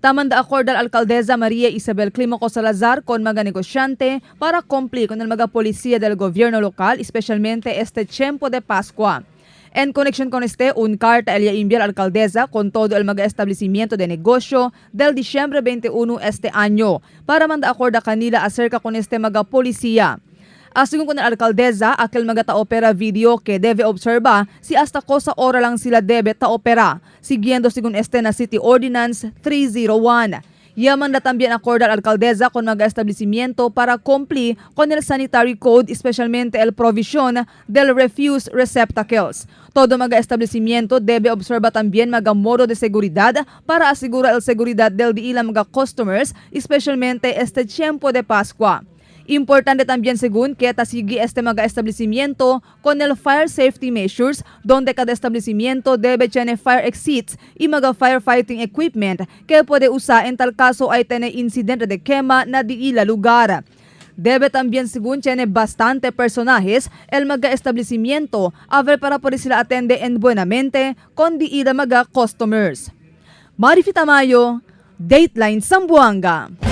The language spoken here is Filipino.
Taman da acord al Alcaldesa Maria Isabel Climoco Salazar con mga negosyante para cumplir con el mga policía del gobierno local, especialmente este tiempo de Pascua. En conexión con un carta ella envió al alcaldesa con todo el mga establecimiento de negocio del diciembre 21 este año para manda acord a kanila acerca con mga policía. Asingon ko ng alkaldesa, akil mga ta-opera video que debe observa si hasta kosa ora lang sila debe ta-opera, siguiendo sigun na City Ordinance 301. Yaman na también acorda al alcaldesa con mga establecimiento para cumplir con el sanitary code, especialmente el provisión del refuse receptacles. Todo mga establecimiento debe observa también mga modo de seguridad para asegurar el seguridad del di ilang mga customers, especialmente este tiempo de Pascua. Importante también según que tasigi este mga establecimiento con el fire safety measures donde cada establecimiento debe tener fire exits y mga firefighting equipment que puede usar en tal caso ay tener incidente de quema na di ila lugar. Debe también según tiene bastante personajes el mga establecimiento a ver para poder sila atende en buenamente con di ila mga customers. Marifita Mayo, Dateline Zamboanga.